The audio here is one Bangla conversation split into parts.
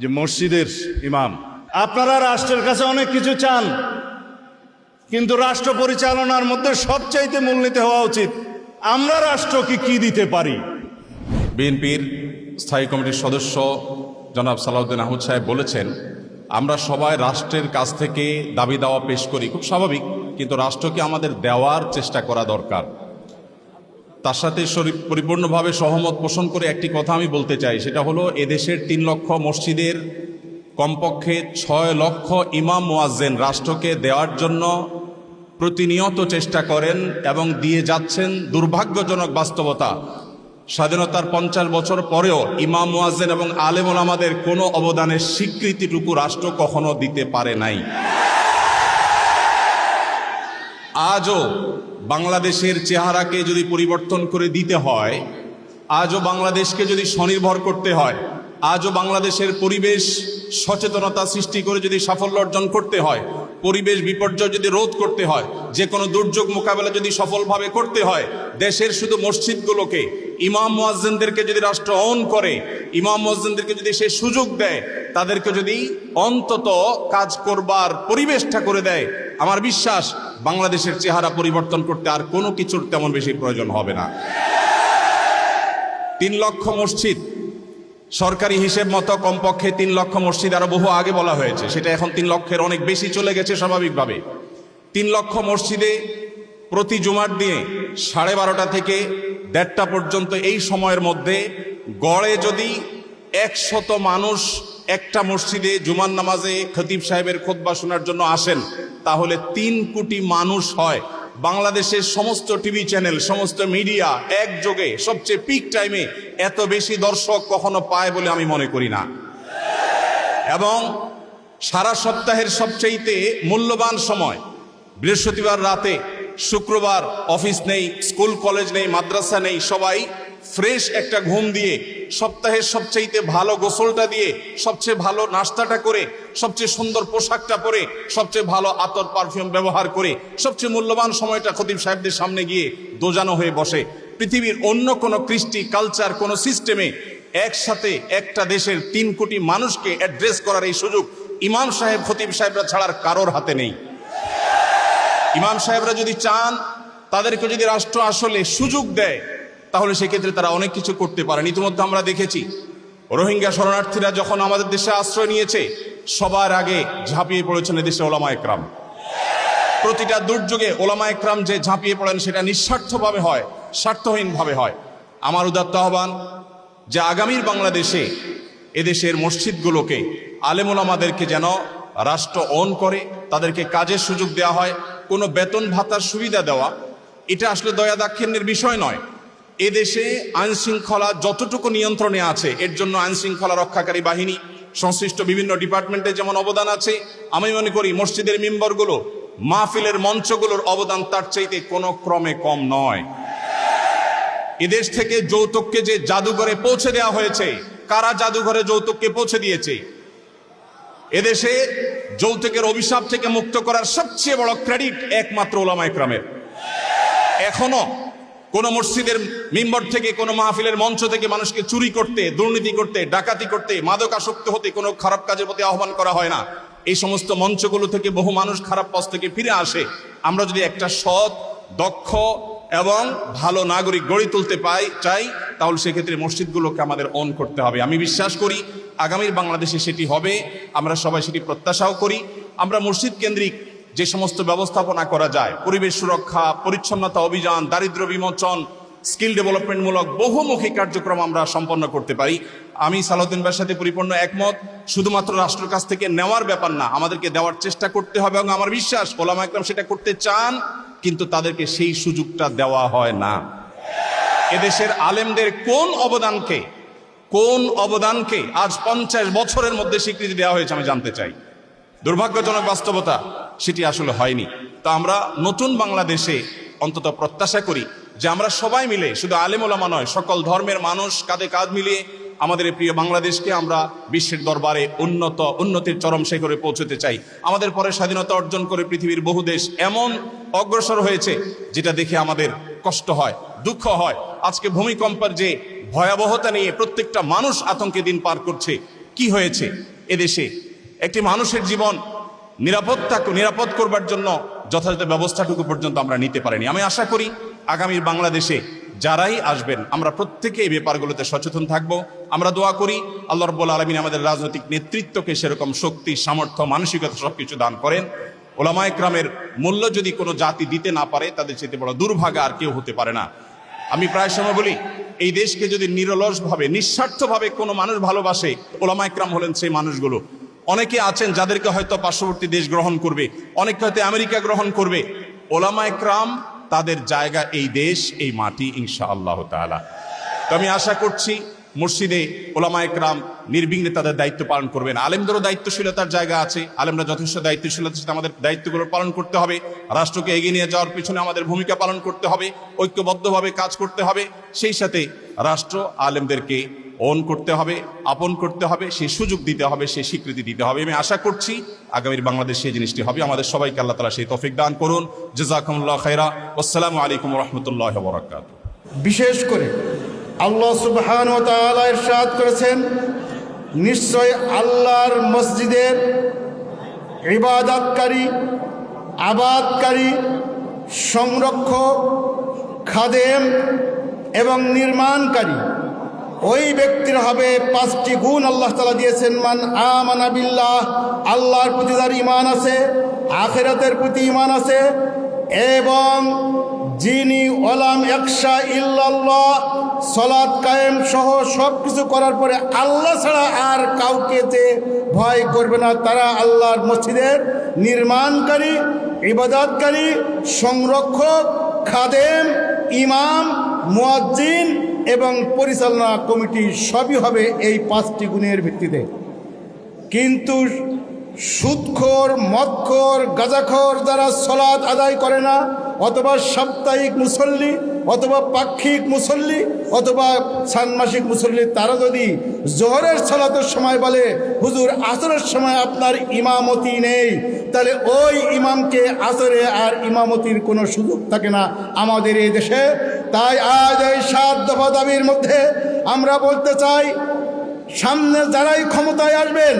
যে মসজিদের ইমাম, আপনারা রাষ্ট্রের কাছে অনেক কিছু চান, কিন্তু রাষ্ট্র পরিচালনার মধ্যে সবচাইতে মূলনীতি হওয়া উচিত আমরা রাষ্ট্রকে কি দিতে পারি। বিএনপির স্থায়ী কমিটির সদস্য জনাব সালাউদ্দিন আহমদ সাহেব বলেছেন, আমরা সবাই রাষ্ট্রের কাছ থেকে দাবি দাওয়া পেশ করি, খুব স্বাভাবিক, কিন্তু রাষ্ট্রকে আমাদের দেওয়ার চেষ্টা করা দরকার। তার সাথে পরিপূর্ণভাবে সহমত পোষণ করে একটি কথা আমি বলতে চাই, সেটা হলো এদেশের 3 লক্ষ মসজিদের কমপক্ষে 6 লক্ষ ইমাম মুয়াজ্জিন রাষ্ট্রকে দেওয়ার জন্য প্রতিনিয়ত চেষ্টা করেন এবং দিয়ে যাচ্ছেন। দুর্ভাগ্যজনক বাস্তবতা, স্বাধীনতার 50 বছর পরেও ইমাম মুয়াজ্জিন এবং আলেম ওলামাদের কোনো অবদানের স্বীকৃতিটুকু রাষ্ট্র কখনো দিতে পারে নাই। আজও বাংলাদেশের চেহারাকে যদি পরিবর্তন করে দিতে হয়, আজও বাংলাদেশকে যদি স্বনির্ভর করতে হয়, আজও বাংলাদেশের পরিবেশ সচেতনতা সৃষ্টি করে যদি সাফল্য অর্জন করতে হয়, পরিবেশ বিপর্যয় যদি রোধ করতে হয়, যে কোনো দুর্যোগ মোকাবেলা যদি সফলভাবে করতে হয়, দেশের শুধু মসজিদগুলোকে ইমাম মুয়াজ্জিনদেরকে যদি রাষ্ট্র অন করে, ইমাম মুয়াজ্জিনদেরকে যদি সে সুযোগ দেয়, তাদেরকে যদি অন্তত কাজ করবার পরিবেশটা করে দেয়, আমার বিশ্বাস বাংলাদেশের চেহারা পরিবর্তন করতে আর কোনো কিছুর তেমন বেশি প্রয়োজন হবে না। 3 লক্ষ মসজিদ সরকারি হিসেব মতো কমপক্ষে 3 লক্ষ মসজিদ আরো বহু আগে বলা হয়েছে, সেটা এখন 3 লক্ষের অনেক বেশি চলে গেছে স্বাভাবিকভাবে। 3 লক্ষ মসজিদে প্রতি জুমার দিনে 12:30 থেকে 1:30 পর্যন্ত এই সময়ের মধ্যে গড়ে যদি 100 মানুষ একটা মসজিদে জুমার নামাজে খতিব সাহেবের খুতবা শোনার জন্য আসেন, তাহলে 3 কোটি মানুষ হয়। বাংলাদেশের সমস্ত টিভি চ্যানেল, সমস্ত মিডিয়া একযোগে সবচেয়ে পিক টাইমে এত বেশি দর্শক কখনো পায় বলে আমি মনে করি না। এবং সারা সপ্তাহের সবচাইতে মূল্যবান সময় বৃহস্পতিবার রাতে, শুক্রবার অফিস নেই, স্কুল কলেজ নেই, মাদ্রাসা নেই, সবাই ফ্রেশ একটা ঘুম দিয়ে, সপ্তাহের সবচেয়ে ভালো গোসলটা দিয়ে, সবচেয়ে ভালো নাস্তাটা করে, সবচেয়ে সুন্দর পোশাকটা পরে, সবচেয়ে ভালো আতর পারফিউম ব্যবহার করে, সবচেয়ে মূল্যবান সময়টা খতিব সাহেবদের সামনে গিয়ে দোজানো হয়ে বসে। পৃথিবীর অন্য কোনো কৃষ্টি কালচার কোনো সিস্টেমে একসাথে একটা দেশের 3 কোটি মানুষকে অ্যাড্রেস করার এই সুযোগ ইমাম সাহেব খতিব সাহেবরা ছাড়ার কারোর হাতে নেই। ইমাম সাহেবরা যদি চান, তাদেরকে যদি রাষ্ট্র আসলে সুযোগ দেয়, তাহলে সেক্ষেত্রে তারা অনেক কিছু করতে পারেন। ইতিমধ্যে আমরা দেখেছি রোহিঙ্গা শরণার্থীরা যখন আমাদের দেশে আশ্রয় নিয়েছে, সবার আগে ঝাঁপিয়ে পড়েছেন এদেশে ওলামা একরাম। প্রতিটা দুর্যোগে ওলামা একরাম যে ঝাঁপিয়ে পড়েন, সেটা নিঃস্বার্থভাবে হয়, স্বার্থহীনভাবে হয়। আমার উদাত্ত আহ্বান যে আগামীর বাংলাদেশে এদেশের মসজিদগুলোকে, আলেম ওলামাদেরকে যেন রাষ্ট্র অন করে, তাদেরকে কাজের সুযোগ দেওয়া হয়। কোনো বেতন ভাতার সুবিধা দেওয়া এটা আসলে দয়া দাক্ষিণ্যের বিষয় নয়। এদেশে আইন শৃঙ্খলা যতটুকু নিয়ন্ত্রণে আছে, এর জন্য আইন শৃঙ্খলা রক্ষাকারী বাহিনী, সংশ্লিষ্ট বিভিন্ন ডিপার্টমেন্টের যেমন অবদান আছে, আমি মনে করি মসজিদের মিম্বরগুলো, মাহফিলের মঞ্চগুলোর অবদান তার চাইতে কোনো ক্রমে কম নয়। এদেশ থেকে যৌতুককে যে জাদুঘরে পৌঁছে দেওয়া হয়েছে, কারা জাদুঘরে যৌতুককে পৌঁছে দিয়েছে? এদেশে যৌতুকের অভিশাপ থেকে মুক্ত করার সবচেয়ে বড় ক্রেডিট একমাত্র ওলামা একরামের। এখনো কোন মসজিদের মিম্বর থেকে, কোন মাহফিলের মঞ্চ থেকে মানুষকে চুরি করতে, দুর্নীতি করতে, ডাকাতি করতে, মাদকাসক্ত হতে, কোনো খারাপ কাজের প্রতি আহ্বান করা হয় না। এই সমস্ত মঞ্চগুলো থেকে বহু মানুষ খারাপ পথ থেকে ফিরে আসে। আমরা যদি একটা সৎ, দক্ষ এবং ভালো নাগরিক গড়ে তুলতে চাই, তাহলে সেক্ষেত্রে মসজিদগুলোকে আমাদের অন করতে হবে। আমি বিশ্বাস করি আগামীর বাংলাদেশে সেটি হবে, আমরা সবাই সেটি প্রত্যাশাও করি। আমরা মসজিদ কেন্দ্রিক যে সমস্ত ব্যবস্থাপনা করা যায়, পরিবেশ সুরক্ষা, পরিচ্ছন্নতা অভিযান, দারিদ্র্য বিমোচন, স্কিল ডেভেলপমেন্টমূলক বহুমুখী কার্যক্রম আমরা সম্পন্ন করতে পারি। আমি সালাউদ্দিন ভাইয়ের সাথে পরিপূর্ণ একমত। শুধুমাত্র রাষ্ট্রের কাছ থেকে নেওয়ার ব্যাপার না, আমাদেরকে দেওয়ার চেষ্টা করতে হবে। এবং আমার বিশ্বাস ওলামা একরাম সেটা করতে চান, কিন্তু তাদেরকে সেই সুযোগটা দেওয়া হয় না। এদেশের আলেমদের কোন অবদানকে আজ 50 বছরের মধ্যে স্বীকৃতি দেওয়া হয়েছে আমি জানতে চাই। দুর্ভাগ্যজনক বাস্তবতা, সেটি আসলে হয়নি। তো আমরা নতুন বাংলাদেশে অন্তত প্রত্যাশা করি যে আমরা সবাই মিলে, শুধু আলেম ওলামা নয়, সকল ধর্মের মানুষ কাঁধে কাঁধ মিলিয়ে আমাদের এই প্রিয় বাংলাদেশকে আমরা বিশ্বের দরবারে উন্নতির চরম শিখরে পৌঁছতে চাই। আমাদের পরে স্বাধীনতা অর্জন করে পৃথিবীর বহু দেশ এমন অগ্রসর হয়েছে, যেটা দেখে আমাদের কষ্ট হয়, দুঃখ হয়। আজকে ভূমিকম্পের যে ভয়াবহতা নিয়ে প্রত্যেকটা মানুষ আতঙ্কে দিন পার করছে, কি হয়েছে এদেশে? একটি মানুষের জীবন নিরাপদ করবার জন্য যথাযথ ব্যবস্থাটুকু পর্যন্ত আমরা নিতে পারিনি। আমি আশা করি আগামীর বাংলাদেশে যারাই আসবেন আমরা প্রত্যেকে এই ব্যাপারগুলোতে সচেতন থাকব। আমরা দোয়া করি আল্লাহ রাব্বুল আলামিন আমাদের রাজনৈতিক নেতৃত্বকে সেরকম শক্তি, সামর্থ্য, মানসিকতা সবকিছু দান করেন। ওলামা ইকরামের মূল্য যদি কোনো জাতি দিতে না পারে, তাদের চেয়ে বড় দুর্ভাগা আর কেউ হতে পারে না। আমি প্রায় সময় বলি, এই দেশকে যদি নিরলসভাবে, নিঃস্বার্থভাবে কোনো মানুষ ভালোবাসে, ওলামা ইকরাম হলেন সেই মানুষগুলো। অনেকে আছেন যাদেরকে হয়তো পার্শ্ববর্তী দেশ গ্রহণ করবে, অনেকে হয়তো আমেরিকা গ্রহণ করবে। ওলামা ইকরাম তাদের জায়গা এই দেশ, এই মাটি, ইনশাআল্লাহ তাআলা। তো আমি আশা করছি মসজিদে ওলামা ইকরাম নির্বিঘ্নে তাদের দায়িত্ব পালন করবেন। আলেমদেরও দায়িত্বশীলতার জায়গা আছে, আলেমরা যথেষ্ট দায়িত্বশীলতার সাথে আমাদের দায়িত্বগুলো পালন করতে হবে। রাষ্ট্রকে এগিয়ে নিয়ে যাওয়ার পিছনে আমাদের ভূমিকা পালন করতে হবে, ঐক্যবদ্ধভাবে কাজ করতে হবে। সেই সাথে রাষ্ট্র আলেমদেরকে অন করতে হবে, আপন করতে হবে, সেই সুযোগ দিতে হবে, সেই স্বীকৃতি দিতে হবে। আমি আশা করছি আগামীর বাংলাদেশ সেই জিনিসটি হবে। আমাদের সবাইকে আল্লাহ তাআলা সেই তৌফিক দান করুন। জাযাকুমুল্লাহু খায়রা। আসসালামু আলাইকুম ওয়া রাহমাতুল্লাহি ওয়া বারাকাতুহু। বিশেষ করে আল্লাহ সুবহানাহু ওয়া তাআলা ইরশাদ করেছেন, নিশ্চয় আল্লাহর মসজিদের ইবাদতকারী, আবাদকারী, সংরক্ষক, খাদেম এবং নির্মাণকারী ওই ব্যক্তির হবে 5টি গুণ আল্লাহ তাআলা দিয়েছেন। মান আমানা বিল্লাহ, আল্লাহর প্রতি যার ঈমান আছে, আখিরাতের প্রতি ঈমান আছে, এবং যিনি ওয়ালাম ইয়াখশা ইল্লাল্লাহ, সালাত কায়েম সহ সব কিছু করার পরে আল্লাহ ছাড়া আর কাউকে যে ভয় করবে না, তারা আল্লাহর মসজিদের নির্মাণকারী, ইবাদতকারী, সংরক্ষক, খাদেম, ইমাম, মুয়াজ্জিন এবং পরিচালনা কমিটি সবই হবে এই 5টি গুণের ভিত্তিতে। কিন্তু সুদখোর, মদখোর, গাঁজাখোর যারা সালাত আদায় করে না, অথবা সাপ্তাহিক মুসল্লি, অথবা পাক্ষিক মুসল্লি, অথবা ষান্মাসিক মুসল্লি, তারা যদি জোহরের সালাতের সময় বলে হুজুর আসরের সময় আপনার ইমামতি নেই, তাহলে ওই ইমামকে আসরে আর ইমামতির কোনো সুযোগ থাকে না আমাদের এই দেশে। তাই আজ এই 7 দফা দাবির মধ্যে আমরা বলতে চাই, সামনে যারাই ক্ষমতায় আসবেন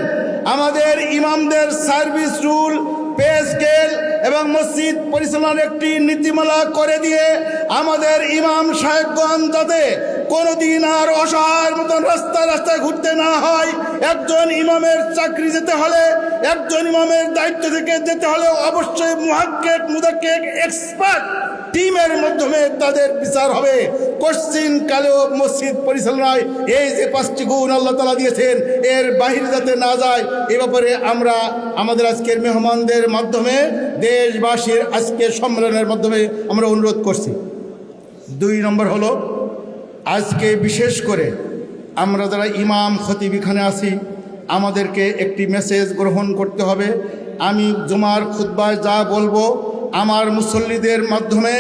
আমাদের ইমামদের সার্ভিস রুল, পে স্কেল এবং মসজিদ পরিচালনার একটি নীতিমালা করে দিয়ে আমাদের ইমাম সাহেবগণ যাতে কোনোদিন আর অসহায়ের মতন রাস্তায় রাস্তায় ঘুরতে না হয়। একজন ইমামের চাকরি যেতে হলে, একজন ইমামের দায়িত্ব থেকে যেতে হলে অবশ্যই মুহাক্কিক, মুদাক্কিক, এক্সপার্ট টিমের মাধ্যমে তাদের বিচার হবে। কোশ্চিন কালেও মসজিদ পরিচালনায় এই যে 5টি গুণ আল্লাহ তাআলা দিয়েছেন, এর বাহিরে যাতে না যায়, এ ব্যাপারে আমরা আমাদের আজকের মেহমানদের মাধ্যমে, দেশবাসীর আজকের সম্মেলনের মাধ্যমে আমরা অনুরোধ করছি। 2 নম্বর হলো, আজকে বিশেষ করে আমরা যারা ইমাম খতিব এখানে আছি, আমাদেরকে একটি মেসেজ গ্রহণ করতে হবে। আমি জুমার খুতবায় যা বলবো, আমার মুসল্লিদের মাধ্যমে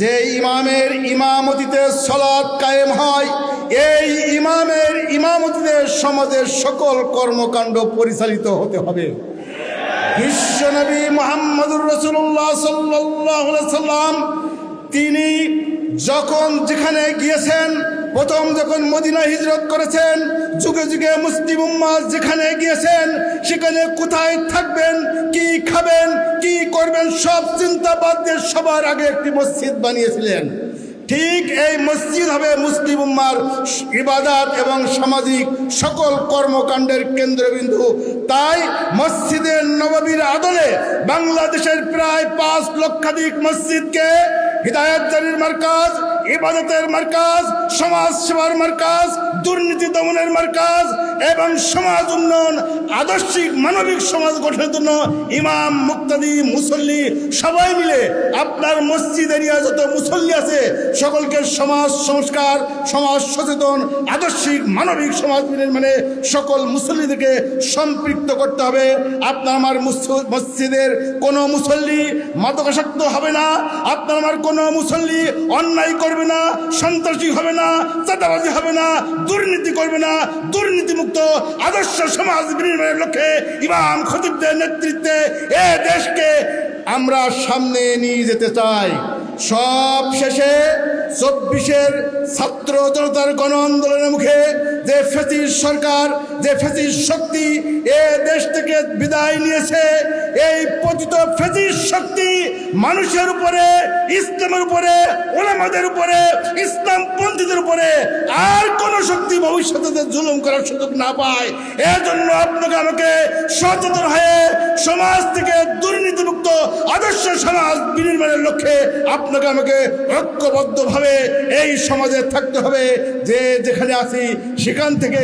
যে ইমামের ইমামতিতে সালাত কায়েম হয়, এই ইমামের ইমামতিতে সমাজের সকল কর্মকাণ্ড পরিচালিত হতে হবে। বিশ্বনবী মুহাম্মদুর রাসূলুল্লাহ সাল্লাল্লাহু আলাইহি সাল্লাম তিনি যখন যেখানে গিয়েছেন, প্রথম যখন মদিনা হিজরত করেছেন, যুগে যুগে মুসলিম উম্মাহ যেখানে গিয়েছেন সেখানে কোথায় থাকবেন, কি খাবেন, কি করবেন, সব চিন্তা বাদ দিয়ে সবার আগে একটি মসজিদ বানিয়েছিলেন। ঠিক এই মসজিদ হবে মুসলিম উম্মাহর ইবাদত এবং সামাজিক সকল কর্মকাণ্ডের কেন্দ্রবিন্দু। তাই মসজিদে নববীর আদলে বাংলাদেশের প্রায় 5 লক্ষাধিক মসজিদকে হিদায়াত জারির মার্কাজ, ইবাদতের মার্কাজ, সমাজ সেবার মার্কাজ, দুর্নীতি দমনের মার্কাজ এবং সমাজ উন্নয়ন, আদর্শিক মানবিক সমাজ গঠনের জন্য ইমাম, মুক্তাদি, মুসল্লি সবাই মিলে আপনার মসজিদ এরিয়া যত মুসল্লি আছে সকলকে সমাজ সংস্কার, সমাজ সচেতন, আদর্শিক মানবিক সমাজ মানে সকল মুসল্লিদেরকে সম্পৃক্ত করতে হবে। আপনার আমার মসজিদের কোনো মুসল্লি মাদকাসক্ত হবে না, আপনার আমার কোনো মুসল্লি অন্যায় করবে না, সন্ত্রাসী হবে না, চাঁদাবাজি হবে না, দুর্নীতি করবে না। দুর্নীতিমুক্ত আদর্শ সমাজ বিনির্মাণের লক্ষ্যে ইমাম খতিবদের নেতৃত্বে এ দেশকে আমরা সামনে নিয়ে যেতে চাই। সব শেষে 24-এর ছাত্র জনতার গণ আন্দোলনের মুখে যে ফ্যাসিস্ট সরকার, যে ফ্যাসিস্ট শক্তি এ দেশ থেকে বিদায় নিয়েছে, এই পতিত ফ্যাসিস্ট শক্তি মানুষের উপরে, ইসলামের উপরে, ওলামাদের উপরে, ইসলামপন্থীদের উপরে আর কোন শক্তি ভবিষ্যতে জুলুম করার সুযোগ না পায়, এজন্য আপনাকে আমাকে সচেতন হয়ে সমাজ থেকে দুর্নীতিমুক্ত আদর্শ সমাজ বিনির্মাণের লক্ষ্যে আপনাকে আমাকে ঐক্যবদ্ধভাবে এই সমাজে থাকতে হবে। যে যেখানে আছি সেখান থেকে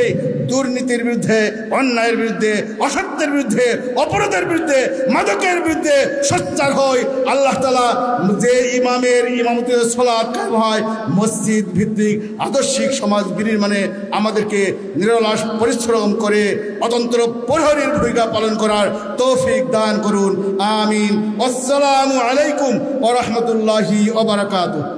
দুর্নীতির বিরুদ্ধে, অন্যায়ের বিরুদ্ধে, অসত্যের বিরুদ্ধে, অপরাধের বিরুদ্ধে, মাদকের বিরুদ্ধে সোচ্চার হয়। আল্লাহ তাআলা যে ইমামের ইমামতে সালাত কায়েম হয়, মসজিদ ভিত্তিক আদর্শিক সমাজ বিনির্মাণে আমাদেরকে নিরলস পরিশ্রম করে অতন্ত্র প্রহরীর ভূমিকা পালন করার তৌফিক দান করুন। আমিন। আসসালামু আলাইকুম ওয়া রাহমাতুল্লাহি ওয়া বারাকাতুহু।